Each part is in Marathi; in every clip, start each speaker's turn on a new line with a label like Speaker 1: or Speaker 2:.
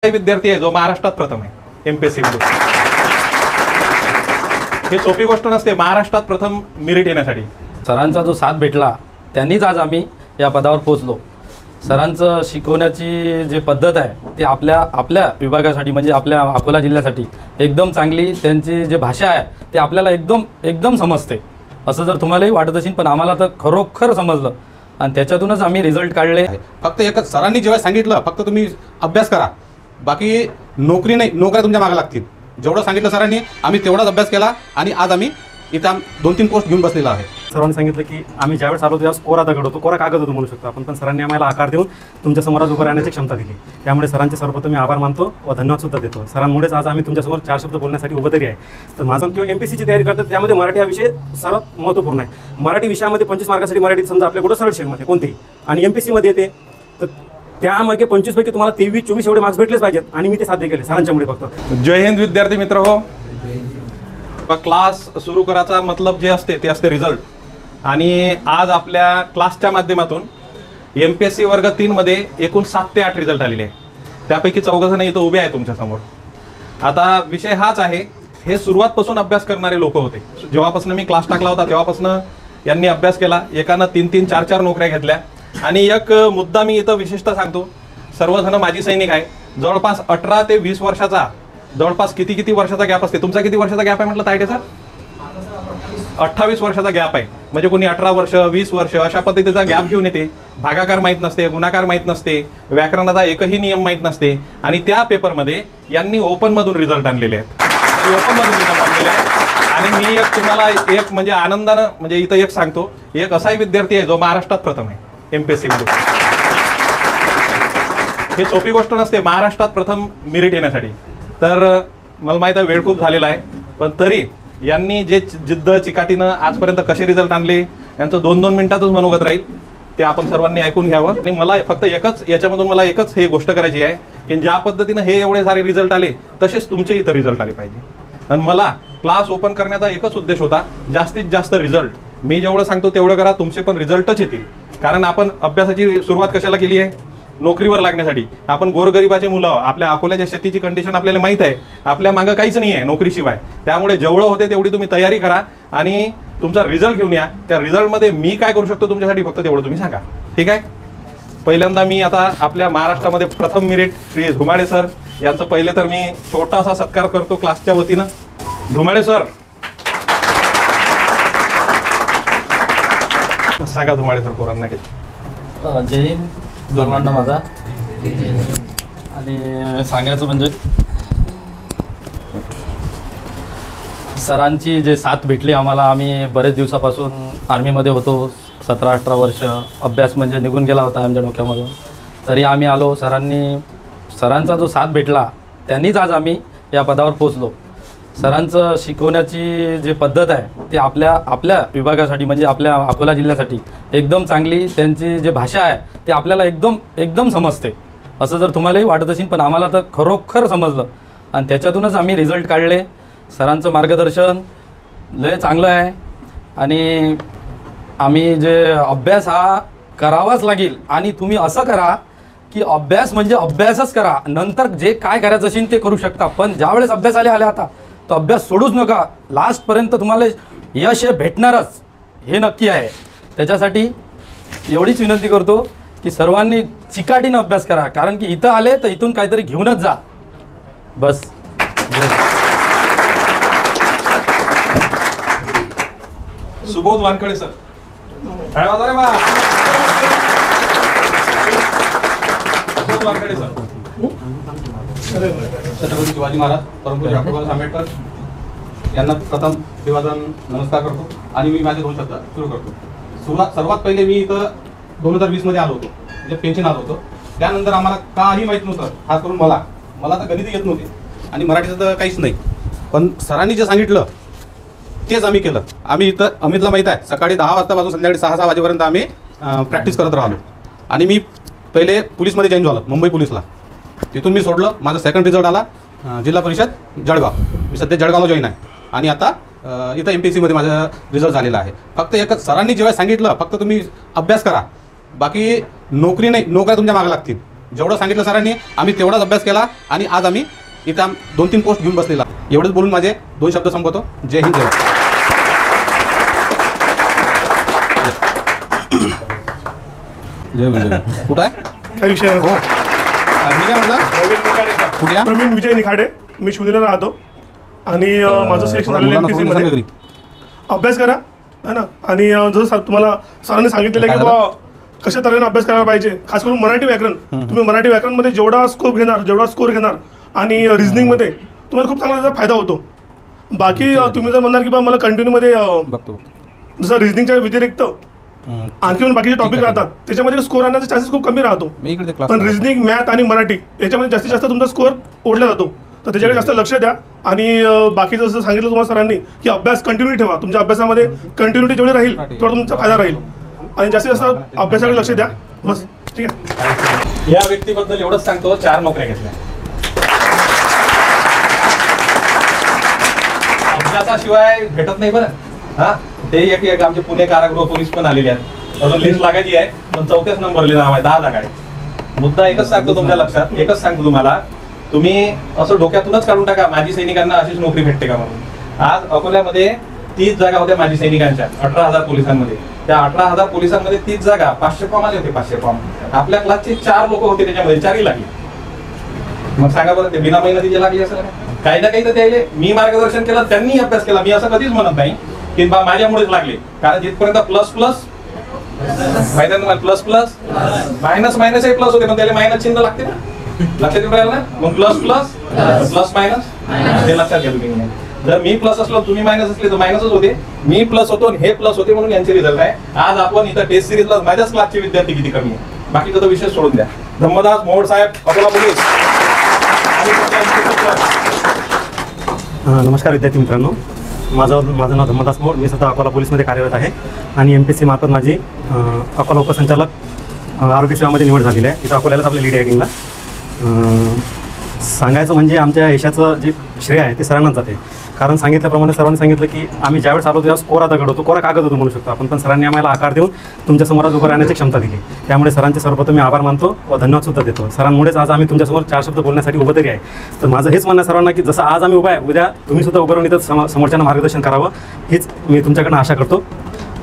Speaker 1: विद्यार्थी आहे जो महाराष्ट्रात प्रथम आहे एमपीएससी मध्ये। हे सोपी गोष्ट नसते महाराष्ट्रात प्रथम मेरिट येण्यासाठी।
Speaker 2: सरांचा जो साथ भेटला त्यांनीच आज आम्ही या पदावर पोहोचलो। सरांचं शिकवण्याची जी पद्धत आहे ती आपल्या विभागासाठी म्हणजे आपल्या अकोला जिल्ह्यासाठी एकदम चांगली, त्यांची जी भाषा आहे ती आपल्याला एकदम समजते। असं जर तुम्हालाही वाटत असेल पण आम्हाला तर खरोखर समजलं आणि त्याच्यातूनच आम्ही रिझल्ट काढले।
Speaker 3: फक्त एकच सरांनी जेव्हा सांगितलं फक्त तुम्ही अभ्यास करा, बाकी नोकरी नाही, नोकऱ्या तुमच्या मागे लागतील। जेवढं सांगितलं सरांनी आम्ही तेवढाच अभ्यास केला आणि आज आम्ही इथं 2-3 पोस्ट घेऊन बसलेला आहे।
Speaker 4: सरांनी सांगितलं की आम्ही ज्यावेळेस आलो त्यावेळेस कोरा दगड होतो, कोरा कागद होतो म्हणू शकतो आपण, पण सरांनी आम्हाला आकार देऊन तुमच्या समोर उभं राहण्याची क्षमता दिली। त्यामुळे सरांचे सर्वप्रथम मी आभार मानतो व धन्यवाद सुद्धा देतो। सरांमुळेच आज आम्ही तुमच्यासमोर 4 शब्द बोलण्यासाठी उभं तरी आहे। तर माझं किंवा एमपीएससीची तयारी करतात त्यामध्ये मराठी हा विषय सर्वात महत्त्वपूर्ण आहे। मराठी विषयामध्ये 25 मार्कासाठी मराठीत समजा आपल्या कुठं सरळ शेलमध्ये कोणतेही आणि एमपीएससीमध्ये येते तर त्यामध्ये 25 पैकी तुम्हाला 23-24 एवढे मार्क्स भेटलेच पाहिजेत आणि मी ते साध्य केले सरांच्यामुळे फक्त।
Speaker 1: जय हिंद विद्यार्थी मित्र हो। क्लास सुरू करायचा मतलब जे असते ते असते रिझल्ट, आणि आज आपल्या क्लासच्या माध्यमातून एमपीएससी वर्ग 3 मध्ये एकूण 7 ते 8 रिझल्ट आलेले आहे। त्यापैकी 4 जण इथं उभे आहे तुमच्या समोर। आता विषय हाच आहे, हे सुरुवातपासून अभ्यास करणारे लोक होते। जेव्हापासून मी क्लास टाकला होता तेव्हापासून यांनी अभ्यास केला, एकानं 3-3, 4-4 नोकऱ्या घेतल्या। आणि एक मुद्दा मी इथं विशेषतः सांगतो, सर्वजण माजी सैनिक आहे। जवळपास 18 ते 20 वर्षाचा जवळपास किती वर्षाचा गॅप असते। तुमचा किती वर्षाचा गॅप आहे म्हटलं तायडे सर? 28 वर्षाचा गॅप आहे। म्हणजे कोणी 18 वर्ष 20 वर्ष अशा पद्धतीचा गॅप घेऊन येते। भागाकार माहीत नसते, गुणाकार माहीत नसते, व्याकरणाचा एकही नियम माहीत नसते, आणि त्या पेपरमध्ये यांनी ओपन मधून रिझल्ट आणलेले आहेत। ओपन मधून रिझल्ट आणलेले आहेत। आणि मी एक तुम्हाला एक म्हणजे आनंदानं म्हणजे इथं एक सांगतो, एक असाही विद्यार्थी आहे जो महाराष्ट्रात प्रथम आहे एमपीएससी मध्ये। हे सोपी गोष्ट नसते महाराष्ट्रात प्रथम मेरिट येण्यासाठी। तर मला माहित आहे वेळ खूप झालेला आहे, पण तरी यांनी जे जिद्द चिकाटीनं आजपर्यंत कसे रिझल्ट आणले यांचं 2-2 मिनिटातच मनोगत राहील, ते आपण सर्वांनी ऐकून घ्यावं। आणि मला फक्त याच्यामधून मला एकच हे गोष्ट करायची आहे की ज्या पद्धतीनं हे एवढे सारे रिझल्ट आले तसेच तुमचे इथं रिझल्ट आले पाहिजे। आणि मला क्लास ओपन करण्याचा एकच उद्देश होता, जास्तीत जास्त रिझल्ट मी जेवढं सांगतो तेवढं करा, तुमचे पण रिझल्टच येतील। कारण आपण अभ्यासाची सुरुवात कशाला केली आहे? नोकरीवर लागण्यासाठी। आपण गोरगरिबाचे मुलं, आपल्या अकोल्याच्या शेतीची कंडिशन आपल्याला माहित आहे, आपल्या मागं काहीच नाही आहे नोकरीशिवाय। त्यामुळे जेवढं होते तेवढी तुम्ही तयारी करा आणि तुमचा रिझल्ट घेऊन या। त्या रिझल्टमध्ये मी काय करू शकतो तुमच्यासाठी फक्त तेवढं तुम्ही सांगा, ठीक आहे? पहिल्यांदा मी आता आपल्या महाराष्ट्रामध्ये प्रथम मेरिट श्री धुमाळे सर यांचं पहिले तर मी छोटासा सत्कार करतो क्लासच्या वतीनं। धुमाळे सर सांगा, धुमाळे सर पोरांना घेत।
Speaker 2: जय हिंद जोरमांडा माझा। आणि सांगायचं म्हणजे सरांची जे साथ भेटली आम्हाला, आम्ही बरेच दिवसापासून आर्मीमध्ये होतो, 17-18 वर्ष अभ्यास म्हणजे निघून गेला होता आमच्या डोक्यामधून, तरी आम्ही आलो। सरांचा जो साथ भेटला त्यांनीच आज आम्ही या पदावर पोहोचलो। सरांचं शिकवण्याची जी पद्धत आहे ती आपल्या विभागासाठी म्हणजे आपल्या अकोला जिल्ह्यासाठी एकदम चांगली, त्यांची जी भाषा आहे ती आपल्याला एकदम समजते। असं जर तुम्हालाही वाटत असेल पण आम्हाला तर खरोखर समजलं आणि त्याच्यातूनच आम्ही रिझल्ट काढले। सरांचं मार्गदर्शन लय चांगलं आहे आणि आम्ही जे अभ्यास हा करावाच लागेल। आणि तुम्ही असं करा की अभ्यास म्हणजे अभ्यासच करा, नंतर जे काय करायचं असेल ते करू शकता, पण ज्यावेळेस अभ्यास आले आता तो अभ्यास सोडूच नका, लास्टपर्यंत तुम्हाला यश भेटणारच हे नक्की आहे। त्याच्यासाठी एवढीच विनंती करतो की सर्वांनी चिकाटीनं अभ्यास करा, कारण की इथं आले तर इथून काहीतरी घेऊनच जा बस।
Speaker 1: Subodh Wankhede sir, Subodh Wankhede sir.
Speaker 3: छत्रपती शिवाजी महाराज परमपूज्य डॉक्टर बाबासाहेब आंबेडकर यांना प्रथम अभिवादन नमस्कार करतो आणि मी माझे 2 शब्द सुरू करतो। सर्वात पहिले मी इथं 2020 मध्ये आलो होतो, म्हणजे पेन्शन आलो होतो। त्यानंतर आम्हाला काही माहीत नव्हतं, खास करून मला तर गणित येत नव्हते आणि मराठीचं तर काहीच नाही, पण सरांनी जे सांगितलं तेच आम्ही केलं। आम्ही इथं अमितला माहीत आहे सकाळी 10 वाजतापासून संध्याकाळी 6-6 वाजेपर्यंत आम्ही प्रॅक्टिस करत राहिलो। आणि मी पहिले पोलीसमध्ये जॉईन झालो, मुंबई पोलीसला। तिथून मी सोडलं, माझा सेकंड रिझल्ट आला जिल्हा परिषद जळगाव। मी सध्या जळगावला जॉईन आहे आणि आता इथं एमपीएससीमध्ये माझा रिझल्ट झालेला आहे। फक्त एकच सरांनी जेव्हा सांगितलं फक्त तुम्ही अभ्यास करा, बाकी नोकरी नाही, नोकऱ्या तुमच्या मागे लागतील। जेवढं सांगितलं सरांनी आम्ही तेवढाच अभ्यास केला आणि आज आम्ही इथं 2-3 पोस्ट घेऊन बसलेला. एवढंच बोलून माझे 2 शब्द संपवतो. जय हिंद, जय भारत. जय हिंद. कुठं आहे?
Speaker 5: काही विषय नाही.
Speaker 3: मी काय म्हटलं? कुठल्या?
Speaker 5: प्रवीण विजय निखाडे, मी शिवनेरीला राहतो आणि माझं सिलेक्शन झालेलं
Speaker 3: मुलांना
Speaker 5: MPC
Speaker 3: सोडून
Speaker 5: मध्ये.
Speaker 3: सांगा घरी.
Speaker 5: अभ्यास करा है ना. आणि जसं तुम्हाला सरांनी सांगितलेलं आहे की
Speaker 3: काय
Speaker 5: बाबा कशा तऱ्हेने अभ्यास करायला पाहिजे, खास करून मराठी व्याकरण. तुम्ही मराठी व्याकरणमध्ये जेवढा स्कोर घेणार आणि रिझनिंगमध्ये तुम्हाला खूप चांगला त्याचा फायदा होतो. बाकी तुम्ही जर म्हणणार की बाबा मला कंटिन्यूमध्ये
Speaker 3: बघतो.
Speaker 5: जसं रिझनिंगच्या व्यतिरिक्त आणखी पण बाकीचे टॉपिक राहतात त्याच्यामध्ये स्कोर आणण्याचा चान्सेस खूप कमी राहतो.
Speaker 3: मी इकडे क्लास.
Speaker 5: पण रिझनिंग, मॅथ आणि मराठी याच्यामध्ये जास्तीत जास्त तुमचा स्कोअर ओढला जातो. तर त्याच्याकडे जास्त लक्ष द्या. आणि बाकीचं जसं सांगितलं तुम्हाला सरांनी की अभ्यास कंटिन्यू ठेवा. तुमच्या अभ्यासामध्ये कंटिन्युटी जेवढी राहील तेवढा तुमचा फायदा राहील. आणि जास्तीत जास्त अभ्यासाकडे लक्ष द्या. बस ठीक आहे.
Speaker 1: या व्यक्तीबद्दल एवढंच सांगतो, 4 नोकऱ्या घेतल्या. अभ्यासाशिवाय भेटत नाही बरं. हा, ते एक आमचे पुणे कारागृह पोलीस पण आलेले आहेत. अजून लिस्ट लागायची आहे, पण 4थ्याच नंबरले नाव आहे. 10 जागा आहे. मुद्दा एकच सांगतो तुमच्या लक्षात, एकच सांगतो तुम्हाला, तुम्ही असं डोक्यातूनच काढून टाका माजी सैनिकांना अशीच नोकरी भेटते का म्हणून. आज अकोल्यामध्ये 30 जागा होत्या माजी सैनिकांच्या 18,000 पोलिसांमध्ये. त्या 18,000 पोलिसांमध्ये 30 जागा 500 फॉर्म आले होते. 500 फॉर्म आपल्या क्लासचे 4 लोक होते, त्याच्यामध्ये 4ही लागले. मग सांगा बरं, ते बिना मेहनतीचे लागले असं काही ना काही तर त्याले मी मार्गदर्शन केलं, त्यांनी अभ्यास केला. मी असं कधीच म्हणत नाही की बा माझ्यामुळेच लागले. कारण जिथपर्यंत प्लस प्लस माहिती आहे तुम्हाला, प्लस प्लस मायनस मायनस हे प्लस होते, पण त्याला मायनस चिन्ह लागते ना. लक्षात येऊन राहिलं ना. मग प्लस प्लस प्लस मायनस हे लक्षात घ्या तुम्ही. जर मी प्लस असलो तुम्ही मायनस असले तर मायनसच होते. मी प्लस होतो हे प्लस होते म्हणून यांचे रिझल्ट आहे. आज आपण इथं टेस्ट सिरीजला माझ्याच क्लासचे विद्यार्थी किती कमी आहे. बाकीचा तो विषय सोडून द्या. धम्मदास मोहोड साहेब, अकोला पोलीस.
Speaker 4: नमस्कार विद्यार्थी मित्रांनो, माझं नाव धम्मदास मोहोड. मी सध्या अकोला पोलीसमध्ये कार्यरत आहे आणि MPSC मार्फत माझी अकोला उपसंचालक आरोग्य सेवामध्ये निवड झालेली आहे. इथं अकोल्यालाच आपल्या लीड रँकिंगला. सांगायचं म्हणजे आमच्या यशाचं जे श्रेय आहे ते सरांनाच जाते. कारण सांगितल्याप्रमाणे सरांनी सांगितलं की आम्ही ज्यावेळेस आलो तेव्हा कोरा दगड होतो, कोरा कागद होतो म्हणू शकतो आपण. पण सरांनी आम्हाला आकार देऊन तुमच्या समोर उभं राहण्याची क्षमता दिली. त्यामुळे सरांचे सर्वप्रथम मी आभार मानतो व धन्यवाद सुद्धा देतो. सरांमुळेच आज आम्ही तुमच्यासमोर 4 शब्द बोलण्यासाठी उभं तरी आहे. तर माझं हेच म्हणणं सरांना की जसं आज आम्ही उभा आहे, उद्या तुम्ही सुद्धा उभं राहून इथं समोरच्यांना मार्गदर्शन करावं, हीच मी तुमच्याकडनं आशा करतो.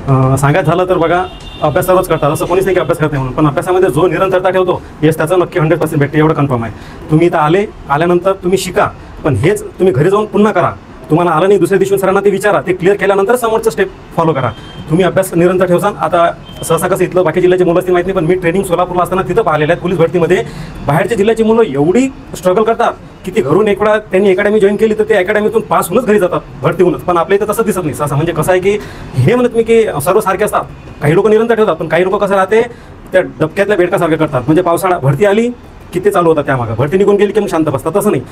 Speaker 4: सांगायचं झालं तर बघा, अभ्यास सर्वच करतात, असं कोणीच नाही की अभ्यास करत नाही म्हणून. पण अभ्यासामध्ये जो निरंतरता ठेवतो यश त्याचं नक्की 100% भेटते, एवढं कन्फर्म आहे. तुम्ही इथं आल्यानंतर तुम्ही शिका, पण हेच तुम्ही घरी जाऊन पुन्हा करा. तुम्हाला आलं नाही दुसऱ्या दिवशी सरांना ते विचारा, ते क्लिअर केल्यानंतर समोरचं स्टेप फॉलो करा. तुम्ही अभ्यास निरंतर ठेवसान. आता सहसा कसं इथलं बाकी जिल्ह्याची मुलं ती माहिती नाही, पण मी ट्रेनिंग सोलापूरला असताना तिथं पाहिलेलं आहे पोलीस भरतीमध्ये. बाहेरच्या जिल्ह्याची मुलं एवढी स्ट्रगल करतात की ती घरून एक वेळा त्यांनी अकॅडमी जॉईन केली तर ते अकॅडमीतून पास होऊनच घरी जातात, भरती होऊनच. पण आपल्या इथं तसं दिसत नाही. सहसा म्हणजे कसं आहे की हे म्हणत मी की सर्व सारखे असतात. काही लोक निरंतर ठेवतात, पण काही लोक कसं राहते त्या डबक्यातल्या बेडकासारखं करतात. म्हणजे पावसाळा भरती आली की ते चालू होतात, त्यामागं भरती निघून गेली की मग शांत बसतात. तसं नाही.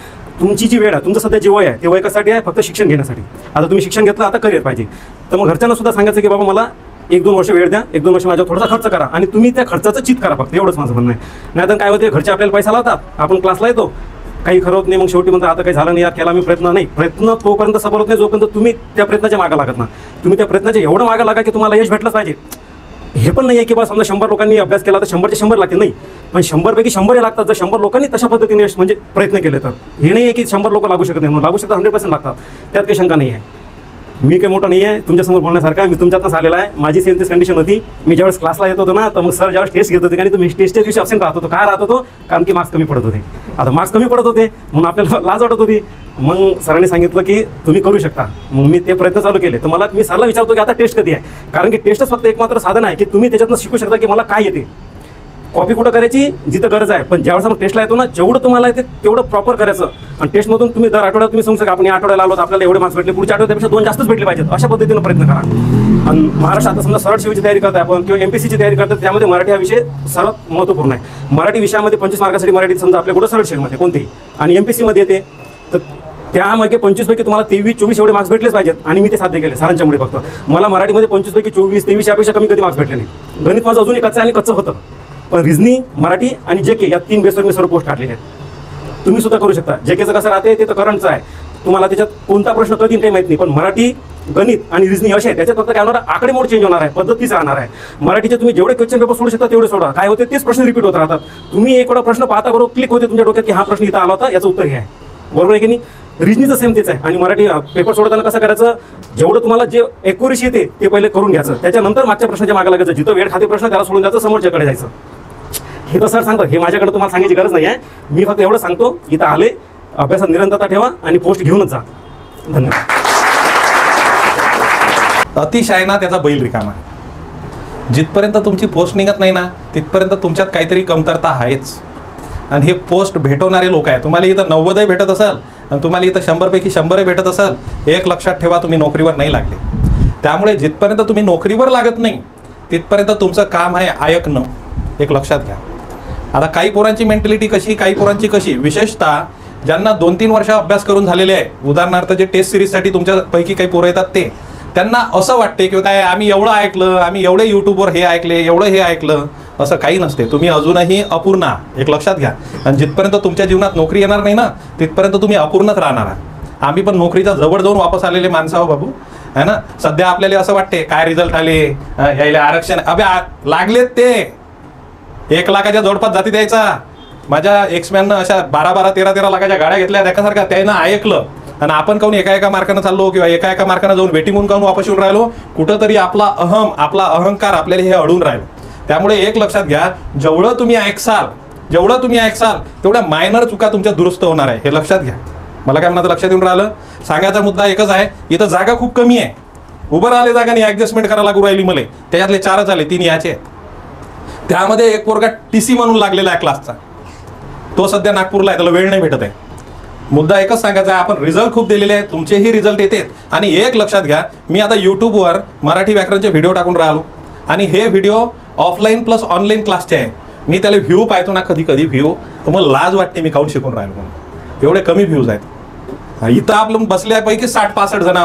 Speaker 4: तुमची जी वेळ आहे, तुमचं सध्या जे वय आहे ते वय कशासाठी आहे? फक्त शिक्षण घेण्यासाठी. आता तुम्ही शिक्षण घेतलं, आता करिअर पाहिजे. तर मग घरच्यांना सुद्धा सांगायचं की बाबा मला 1-2 वर्ष वेळ द्या, 1-2 वर्ष माझ्यावर थोडासा खर्च करा आणि तुम्ही त्या खर्चाचं चित करा फक्त. एवढंच माझं म्हणणं आहे. नाही तर काय होते, घरचे आपल्याला पैसा लावतात, आपण क्लासला येतो, काही खरं होत नाही. मग शेवटी म्हणतात आता काही झालं नाही यार, केला मी प्रयत्न तोपर्यंत सफल होत नाही जोपर्यंत तुम्ही त्या प्रयत्नाच्या मागं लागत ना. तुम्ही त्या प्रयत्नाच्या एवढं मागं लागा की तुम्हाला यश भेटलंच पाहिजे. हे पण नाही आहे की बा समजा 100 लोकांनी अभ्यास केला तर 100चे 100 लागते, नाही. पण 100 पैकी 100 हे लागतात जर 100 लोकांनी तशा पद्धतीने यश म्हणजे प्रयत्न केले तर. हे नाही आहे की 100 लोक लागू शकत नाही म्हणून, लागू शकतात, 100% लागतात. त्यात काही शंका नाही आहे. मी काही मोठं नाही आहे तुमच्यासमोर बोलण्यासारखा. मी तुमच्यातच आलेला आहे. माझी सेम तीच कंडिशन होती. मी ज्यावेळेस क्लासला येत होतो ना, तर मग सर ज्यावेळेस टेस्ट घेत होते आणि तुम्ही टेस्टच्या दिवशी अबसेंट राहत होतो. काय राहत होतो? कारण की मार्क्स कमी पडत होते. आता मार्क्स कमी पडत होते म्हणून आपल्याला लाज वाटत होती. मग सरांनी सांगितलं की तुम्ही करू शकता. मग मी ते प्रयत्न चालू केले. तर मला मी सरला विचारतो की आता टेस्ट कधी आहे? कारण की टेस्टच फक्त एकमात्र साधन आहे की तुम्ही त्याच्यातनं शिकू शकता की मला काय येते. कॉपी कुठं करायची जिथं गरज आहे, पण ज्यावेळेस आपण टेस्टला येतो ना, जेवढं तुम्हाला येते तेवढं प्रॉपर करायचं. आणि टेस्टमधून तुम्ही दर आठवड्यात तुम्ही सांगू शकता आपण या आठवड्याला आलो आपल्याला एवढे मार्क्स भेटले, पुढच्या आठवड्यापेक्षा 2 जास्तच भेटले पाहिजेत, अशा पद्धतीनं प्रयत्न करा. आणि महाराष्ट्रात समजा सरळ सेवेची तयारी करताय आपण किंवा MPSCची तयारी करतात, त्यामध्ये मराठी हा विषय सर्वात महत्त्वपूर्ण आहे. मराठी विषयामध्ये 25 मार्कासाठी मराठीत समजा आपल्या कुठं सरळ सेवेमध्ये कोणतेही आणि MPSCमध्ये येते, तर त्यामध्ये 25 पैकी तुम्हाला 23-24 एवढे मार्क्स भेटलेच पाहिजेत. आणि मी ते साध्य केले सरांच्यामुळे. फक्त मला मराठीमध्ये 25 पैकी 24-23 यापेक्षा कमी कधी मार्क्स भेटले नाही. गणित माझं अजूनही कच्चं आणि कच्चं होतं, पण रिझनिंग, मराठी आणि JK या 3 बेसवर मी सर्व पोस्ट काढलेले आहेत. तुम्ही सुद्धा करू शकता. JKचं कसं राहते ते तर करंटचं आहे, तुम्हाला त्याच्यात कोणता प्रश्न कधी काही माहिती नाही, पण मराठी गणित आणि रिजनिंग असे आहे, त्याच्यात फक्त काय होणार, आकडेमोड चेंज होणार आहे, पद्धतीच राहणार आहे. मराठीचे तुम्ही जेवढे क्वेश्चन पेपर सोडू शकता तेवढे सोडा. काय होते, तेच प्रश्न रिपीट होत राहतात. तुम्ही एक वेळा प्रश्न पाहता बरोबर क्लिक होते तुमच्या डोक्यात की हा प्रश्न इथं आला होता, याचं उत्तर हे आहे. बरोबर आहे की नाही? रिजनिंगचं सेम तेच आहे. आणि मराठी पेपर सोडताना कसं करायचं, जेवढं तुम्हाला जे एक्युरेसी येते ते पहिले करून घ्यायचं, त्याच्यानंतर मागच्या प्रश्नाच्या मागे लागायचं. जिथं वेळ खाते प्रश्न त्याला सोडून द्यायचं, समोरच्याकडे जायचं. हे तर सर सांगतात, हे माझ्याकडे तुम्हाला सांगायची गरज नाही आहे. मी फक्त एवढं सांगतो, इथं आले, अभ्यासात निरंतरता ठेवा आणि पोस्ट घेऊनच जा. धन्यवाद.
Speaker 1: अतिशय ना त्याचा बैल रिकामा. जिथपर्यंत तुमची पोस्ट निघत नाही ना तिथपर्यंत तुमच्यात काहीतरी कमतरता आहेच. आणि हे पोस्ट भेटवणारे लोक आहे. तुम्हाला इथं 90 भेटत असेल आणि तुम्हाला इथं 100 पैकी 100 भेटत असेल, एक लक्षात ठेवा, तुम्ही नोकरीवर नाही लागले. त्यामुळे जिथपर्यंत तुम्ही नोकरीवर लागत नाही तिथपर्यंत तुमचं काम आहे ऐकणं. एक लक्षात घ्या. आता काही पोरांची मेंटॅलिटी कशी, काही पोरांची कशी, विशेषतः ज्यांना 2-3 वर्ष अभ्यास करून झालेले आहे, उदाहरणार्थ जे टेस्ट सिरीजसाठी तुमच्यापैकी काही पोरं येतात ते, त्यांना असं वाटते की काय आम्ही एवढं ऐकलं, आम्ही एवढे यूट्यूबवर हे ऐकले, एवढं हे ऐकलं. असं काही नसते. तुम्ही अजूनही अपूर्ण, एक लक्षात घ्या. आणि जिथपर्यंत तुमच्या जीवनात नोकरी येणार नाही ना तिथपर्यंत तुम्ही अपूर्णच राहणार आहात. आम्ही पण नोकरीच्या जवळ जाऊन वापस आलेले माणसं आहो बाबू, है ना. सध्या आपल्याला असं वाटते काय रिझल्ट आले, यायला आरक्षण, अबे लागलेत ते 1 लाखाच्या जवळपास जाती द्यायचा. माझ्या एक्समॅननं अशा 12-12, 13-13 लाखाच्या गाड्या घेतल्या त्याच्यासारख्या, त्यानं ऐकलं. आणि आपण काहून एका मार्कानं चाललो किंवा एका मार्कानं जाऊन वेटिंग म्हणून काहून वापस येऊन राहिलो, कुठंतरी आपला अहंकार आपल्याला हे अडून राहिलो. त्यामुळे एक लक्षात घ्या, जेवढं तुम्ही ऐकसाल तेवढ्या मायनर चुका तुमच्या दुरुस्त होणार आहे. हे लक्षात घ्या. मला काय म्हणायचं लक्षात येऊन राहिलं. सांगायचा मुद्दा एकच आहे, इथं जागा खूप कमी आहे. उभं राहिले जागा नाही, ऍडजस्टमेंट करायला लागू राहिली मला. त्याच्यातले 4च आले, 3 याचे आहेत. त्यामध्ये एक पोरगा TC म्हणून लागलेला आहे क्लासचा, तो सध्या नागपूरला आहे, त्याला वेळ नाही भेटत आहे. मुद्दा एकच सांगायचा आहे, आपण रिझल्ट खूप दिलेले आहेत, तुमचेही रिझल्ट येतात. आणि एक लक्षात घ्या, मी आता यूट्यूबवर मराठी व्याकरणचे व्हिडिओ टाकून राहिलो आणि हे व्हिडिओ ऑफलाईन प्लस ऑनलाईन क्लासचे आहे. मी त्याला व्ह्यू पाहतो ना कधी व्ह्यू, तर मला लाज वाटते मी काऊन शिकून राहिलो म्हणून. एवढे कमी व्ह्यूज आहेत. इथं आपलं बसल्यापैकी 60-65 जण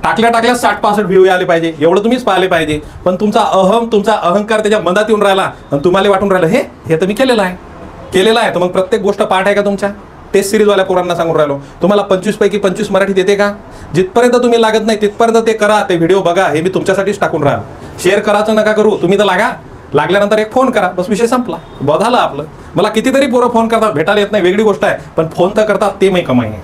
Speaker 1: टाकल्या 60-65 व्ह्यू आले पाहिजे, एवढं तुम्हीच पाहिले पाहिजे. पण तुमचा अहंकार त्याच्या मनात येऊन राहिला आणि तुम्हाला वाटून राहिलं हे तर मी केलेलं आहे. तर मग प्रत्येक गोष्ट पाठ आहे का तुमच्या? टेस्ट सिरीजवाल्या पोरांना सांगून राहिलो, तुम्हाला 25 पैकी 25 मराठीत येते का? जिथपर्यंत तुम्ही लागत नाही तिथपर्यंत ते करा, ते व्हिडिओ बघा. हे मी तुमच्यासाठीच टाकून राहिलो. शेअर करायचं नका करू, तुम्ही तर लागा. लागल्यानंतर एक फोन करा, बस विषय संपला, झालं आपलं. मला कितीतरी पोरं फोन करतात, भेटायला येत नाही वेगळी गोष्ट आहे, पण फोन तर करतात, ते मी कमाई आहे.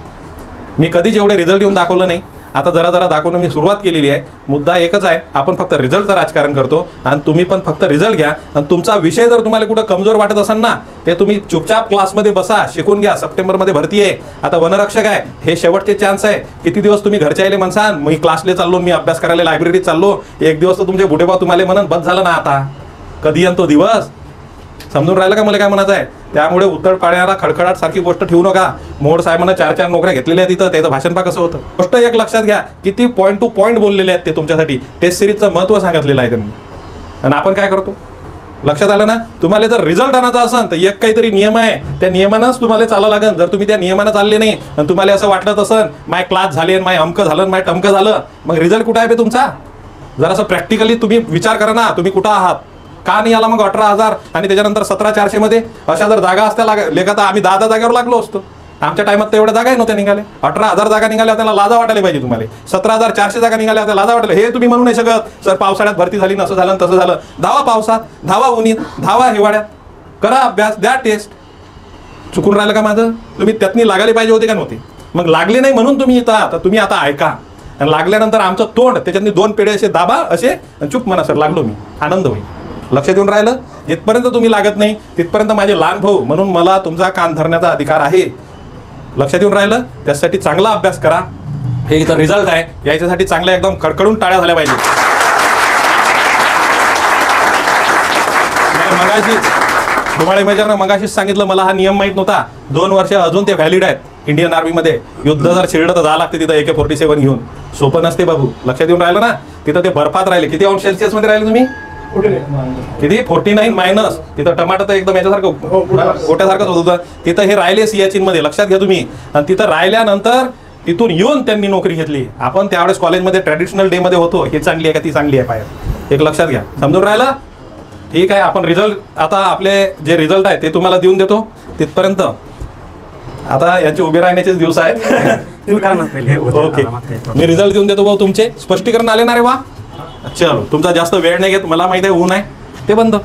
Speaker 1: मी कधीच एवढे रिझल्ट येऊन दाखवलं नाही. आता जरा दाखवणं मी सुरुवात केलेली आहे. मुद्दा एकच आहे, आपण फक्त रिझल्टचं राजकारण करतो आणि तुम्ही पण फक्त रिझल्ट घ्या. आणि तुमचा विषय जर तुम्हाला कुठं कमजोर वाटत असाल ना, ते तुम्ही चुपचाप क्लासमध्ये बसा, शिकून घ्या. सप्टेंबरमध्ये भरती आहे. आता वनरक्षक आहे, हे शेवटचे चान्स आहे. किती दिवस तुम्ही घरच्या आले म्हणसान, मी क्लासले चाललो, मी अभ्यास करायला लायब्ररीत चाललो. एक दिवस तर तुमचे बुढेबा तुम्हाला म्हणून बस झालं ना, आता कधी येतो तो दिवस. समजून राहिलं का मला काय म्हणायचं आहे? त्यामुळे उत्तर पाण्याला खडखडाट सारखी गोष्ट ठेवू नका. मोड साहेबांना 4-4 नोकऱ्या घेतलेल्या आहेत तिथं, त्याचं भाषण पा कसं होतं. गोष्ट एक लक्षात घ्या, किती पॉईंट टू पॉईंट बोललेले आहेत ते तुमच्यासाठी. टेस्ट सिरीजचं महत्त्व सांगितलेलं आहे त्यांनी. आणि आपण काय करतो लक्षात आलं ना? तुम्हाला जर रिझल्ट आणायचा असेल तर एक काहीतरी नियम आहे, त्या नियमानंच तुम्हाला चालावं लागेल. जर तुम्ही त्या नियमानं चालले नाही आणि तुम्हाला असं वाटत असेल माय क्लास झाले, माय अमकं झालं, माय टमकं झालं, मग रिझल्ट कुठं आहे बे तुमचा? जरासं प्रॅक्टिकली तुम्ही विचार करा ना, तुम्ही कुठं आहात? का नाही आला मग 18,000 आणि त्याच्यानंतर 17,400 मध्ये? अशा जर जागा असत्या लेखा तर आम्ही 10 जागेवर लागलो असतो. आमच्या टाइमात तर एवढ्या जागाही नव्हत्या निघाल्या. 18,000 जागा निघाल्या, त्याला लाजा वाटायला पाहिजे तुम्हाला. 17,400 जागा निघाल्या, त्याला लाजा वाटायला. हे तुम्ही म्हणू नाही शकत सर पावसाळ्यात भरती झाली, नसं झालं तसं झालं. धावा पावसात, धावा उन्हीत, धावा हिवाळ्यात, करा अभ्यास, द्या टेस्ट. चुकून राहिलं का माझं? तुम्ही त्यातनी लागायला पाहिजे होते का नव्हते? मग लागले नाही म्हणून तुम्ही इथं. तुम्ही आता ऐका आणि लागल्यानंतर आमचं तोंड त्याच्यातनी 2 पेढे असे दाबा, असे चुप म्हणा सर लागलो मी, आनंद होईल. लक्षात येऊन राहिलं? जिथपर्यंत तुम्ही लागत नाही तिथपर्यंत माझे लहान भाऊ म्हणून मला तुमचा कान धरण्याचा अधिकार आहे. लक्षात येऊन राहिलं? त्यासाठी चांगला अभ्यास करा. हे इथं रिझल्ट आहे, याच्यासाठी चांगल्या एकदम कडकडून टाळ्या झाल्या पाहिजे. मगाशी धुमाळे मेजरनं मगाशीच सांगितलं, मला हा नियम माहीत नव्हता. 2 वर्ष अजून ते व्हॅलिड आहेत इंडियन आर्मीमध्ये. युद्ध जर शिरडं तर जावं लागते तिथं AK-47 घेऊन. सोपं नसते बाबू. लक्षात येऊन राहिलं ना? तिथं ते बर्फात राहिले. किती अंश सेल्सिअस मध्ये राहिले तुम्ही? किती? 49 तिथं टमाटर तर एकदम याच्यासारखं गोट्यासारखंच होत होतं. तिथं हे राहिले सियाचीन मध्ये. लक्षात घ्या तुम्ही. आणि तिथं राहिल्यानंतर तिथून येऊन त्यांनी नोकरी घेतली. आपण त्यावेळेस कॉलेजमध्ये ट्रॅडिशनल डे मध्ये होतो. हे चांगली आहे का ती चांगली आहे पाहिजे, एक लक्षात घ्या. समजून राहिलं? ठीक आहे. आपण रिझल्ट आता आपले जे रिझल्ट आहे ते तुम्हाला देऊन देतो. तिथपर्यंत आता यांचे उभे राहण्याचे दिवस आहेत.
Speaker 4: तुम्ही करा ना पहिले.
Speaker 1: ओके,
Speaker 4: आरामात काही problem
Speaker 1: मी रिझल्ट देऊन देतो भाऊ. तुमचे स्पष्टीकरण आले ना रे वा. चलो, तुमचा जास्त वेळ नाही घेत, मला माहिती आहे ऊन आहे. ते बंद.